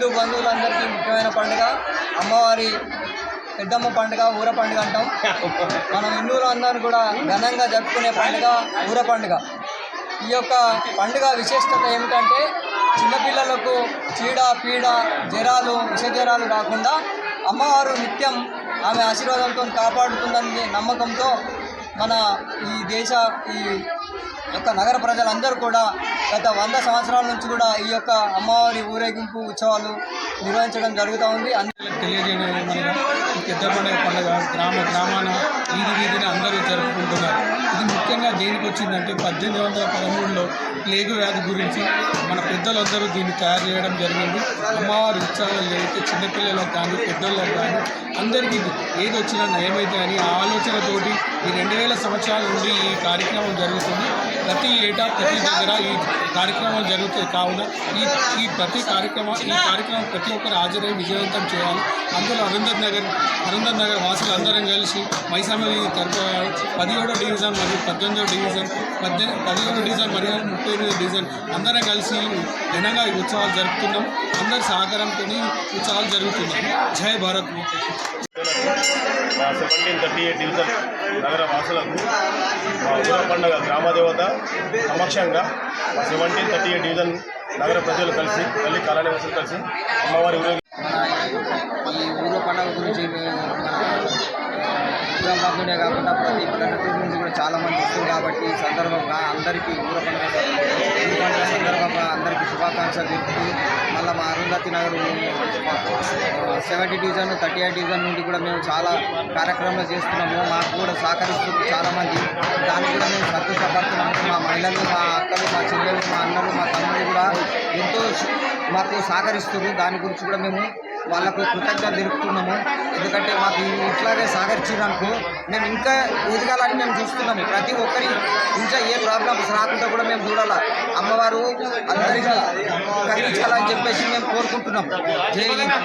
హిందూ బంధువులందరికీ ముఖ్యమైన పండుగ అమ్మవారి పెద్దమ్మ పండుగ, ఊర పండుగ అంటాం. మనం హిందువులందరూ కూడా ఘనంగా జరుపుకునే పండుగ ఊర పండుగ. ఈ యొక్క పండుగ విశిష్టత ఏమిటంటే చిన్నపిల్లలకు చీడ పీడ జ్వరాలు విషజ్వరాలు రాకుండా అమ్మవారు నిత్యం ఆమె ఆశీర్వాదంతో కాపాడుతుందనే నమ్మకంతో మన ఈ యొక్క నగర ప్రజలందరూ కూడా గత 100 సంవత్సరాల నుంచి కూడా ఈ యొక్క అమ్మవారి ఊరేగింపు ఉత్సవాలు నిర్వహించడం జరుగుతూ ఉంది. తెలియజేయడం ఏమనగా ఈ పెద్ద పండుగ గ్రామాన వీధిని అందరూ జరుపుకుంటున్నారు. ఇది ముఖ్యంగా దేనికి వచ్చిందంటే 1813లో ప్లేగు వ్యాధి గురించి మన పెద్దలందరూ దీన్ని తయారు చేయడం జరిగింది. అమ్మవారి ఉత్సవాలు జరిగితే చిన్నపిల్లలకు కానీ పెద్దోళ్ళకు కానీ అందరికీ ఏది వచ్చినా నయమైతే అని ఆ ఆలోచనతోటి ఈ 2000 సంవత్సరాల నుండి ఈ కార్యక్రమం జరుగుతుంది. ప్రతి ఏటా ప్రతి దగ్గర ఈ కార్యక్రమం జరుగుతుంది. కావున ఈ కార్యక్రమం ప్రతి ఒక్కరు హాజరై విజయవంతం చేయాలి. అందులో అరుంధత్ నగర్ వాసులు అందరం కలిసి మైసమ్మ తరపు 17వ డివిజన్ మరియు 18వ డివిజన్ 17వ డివిజన్ మరియు 38వ డివిజన్ అందరం కలిసి ఘనంగా ఈ ఉత్సవాలు జరుపుతున్నాం. అందరి సహకారంతో ఉత్సవాలు జరుగుతున్నాయి. జై భారత్. 1738 డివిజన్ నగర వాసులకు ఊర పండుగ గ్రామదేవత సమక్షంగా 1738 డివిజన్ నగర ప్రజలు కలిసి తల్లి కాలనివాసులు కలిసి అమ్మవారి ఈ ఊర పండుగ గురించి నిజామాబాద్లోనే కాకుండా ప్రతి పల్లెటూరు నుంచి కూడా చాలామంది వస్తుంది కాబట్టి ఈ సందర్భంగా అందరికీ ఊర పండుగ సందర్భంగా అందరికీ శుభాకాంక్షలు తెలుపుతూ మళ్ళీ మా అరుంధతి నగర్ 70 డివిజన్ 38 డివిజన్ నుండి కూడా మేము చాలా కార్యక్రమాలు చేస్తున్నాము. మాకు కూడా సహకరిస్తుంది చాలామంది. దానికి కూడా మేము సంతోషపడుతున్నాము. మా మహిళలు, మా అక్కలు, మా చెల్లెలు, మా అన్నలు, మా తమ్ముళ్ళు కూడా ఎంతో మాకు సహకరిస్తున్నారు. దాని గురించి కూడా మేము వాళ్ళకు కృతజ్ఞత తెలుపుతున్నాము. ఎందుకంటే మాకు ఇట్లాగే సహకరించినందుకు మేము ఇంకా ఎదగాలని మేము చూస్తున్నాము. ప్రతి ఒక్కరి ఇంకా ఏ ప్రాబ్లమ్స్ రాకుండా కూడా మేము చూడాలి. అమ్మవారు అందరికీ కలిగించాలని చెప్పేసి మేము కోరుకుంటున్నాం. జై హింద్.